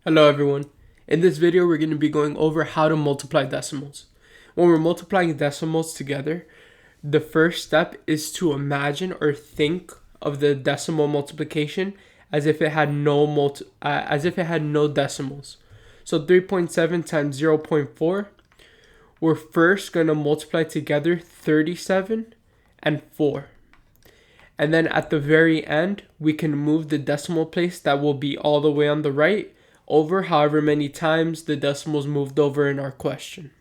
Hello everyone. In this video we're going to be going over how to multiply decimals. When we're multiplying decimals together, the first step is to imagine or think of the decimal multiplication as if it had no decimals. So 3.7 times 0.4, we're first going to multiply together 37 and 4. And then at the very end, we can move the decimal place that will be all the way on the right over however many times the decimals moved over in our question.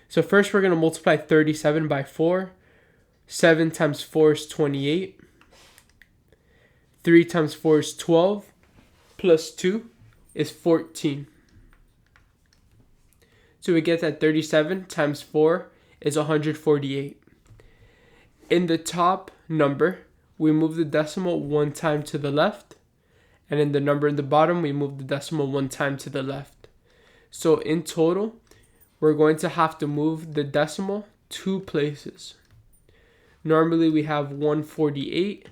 So first we're going to multiply 37 by 4. 7 times 4 is 28. 3 times 4 is 12. Plus 2 is 14. So we get that 37 times 4 is 148. In the top number, we move the decimal one time to the left. And in the number in the bottom, we move the decimal one time to the left. So in total, we're going to have to move the decimal 2 places. Normally we have 148.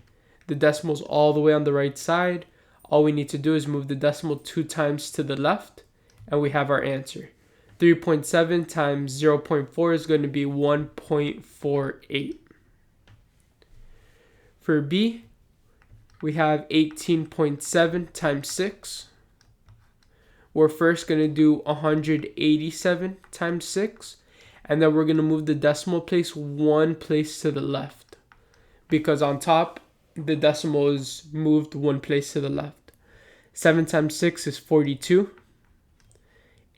The decimal's all the way on the right side. All we need to do is move the decimal 2 times to the left, and we have our answer. 3.7 times 0.4 is going to be 1.48. For B, we have 18.7 times 6. We're first going to do 187 times 6. And then we're going to move the decimal place one place to the left. Because on top, the decimal is moved one place to the left. 7 times 6 is 42.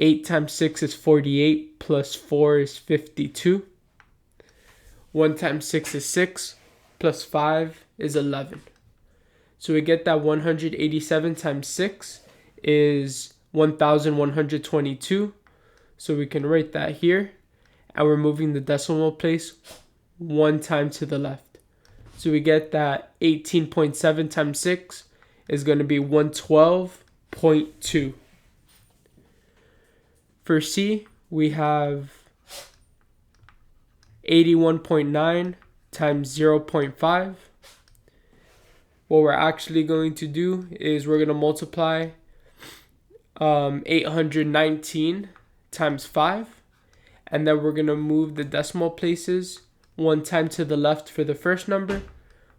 8 times 6 is 48. Plus 4 is 52. 1 times 6 is 6. Plus 5 is 11. So we get that 187 times 6 is 1,122. So we can write that here. And we're moving the decimal place one time to the left. So we get that 18.7 times 6 is going to be 112.2. For C, we have 81.9 times 0.5. What we're actually going to do is we're going to multiply 819 times 5. And then we're going to move the decimal places one time to the left for the first number,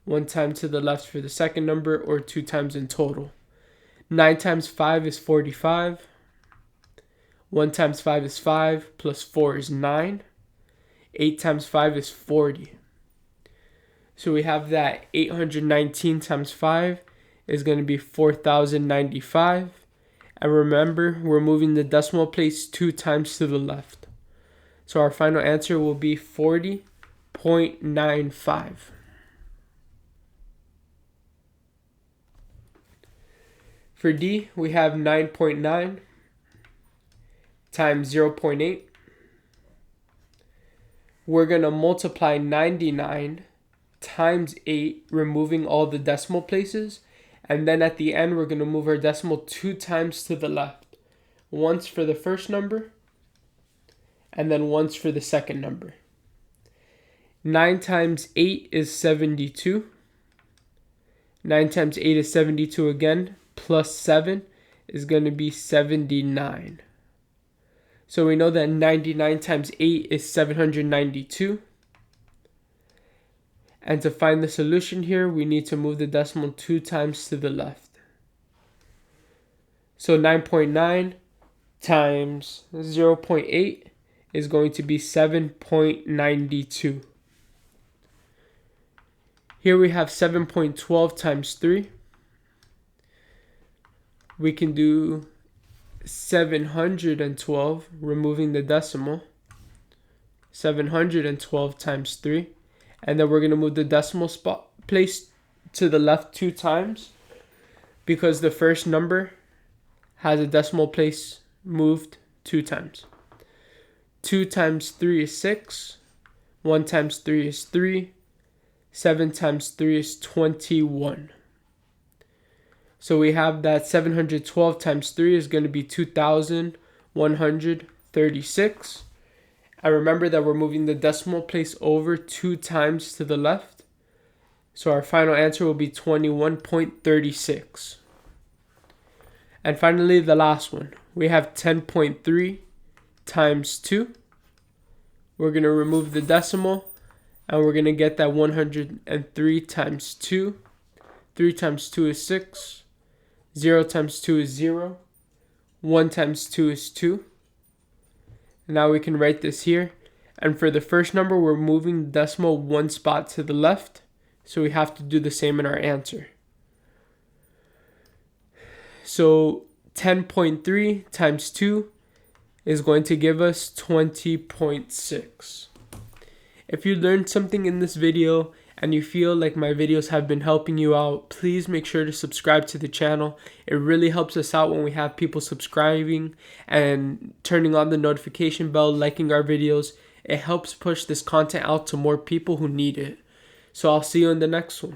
one time to the left for the second number, or 2 times in total. 9 times 5 is 45. 1 times 5 is 5, plus 4 is 9. 8 times 5 is 40. So we have that 819 times 5 is going to be 4,095. And remember, we're moving the decimal place 2 times to the left. So our final answer will be 40.95. For D, we have 9.9 times 0.8. We're going to multiply 99 times 8, removing all the decimal places. And then at the end, we're going to move our decimal 2 times to the left. Once for the first number, and then once for the second number. 9 times 8 is 72. 9 times 8 is 72 again, plus 7 is going to be 79. So we know that 99 times 8 is 792. And to find the solution here, we need to move the decimal 2 times to the left. So 9.9 times 0.8 is going to be 7.92. Here we have 7.12 times 3. We can do 712, removing the decimal. 712 times 3. And then we're going to move the decimal spot place to the left 2 times because the first number has a decimal place moved 2 times. 2 times 3 is 6. 1 times 3 is 3. 7 times 3 is 21. So we have that 712 times 3 is going to be 2,136. And remember that we're moving the decimal place over 2 times to the left. So our final answer will be 21.36. And finally, the last one. We have 10.3 times 2. We're going to remove the decimal, and we're going to get that 103 times 2. 3 times 2 is 6. 0 times 2 is 0. 1 times 2 is 2. And now we can write this here. And for the first number, we're moving the decimal one spot to the left. So we have to do the same in our answer. So 10.3 times 2 is going to give us 20.6. If you learned something in this video and you feel like my videos have been helping you out, please make sure to subscribe to the channel. It really helps us out when we have people subscribing and turning on the notification bell, liking our videos. It helps push this content out to more people who need it. So I'll see you in the next one.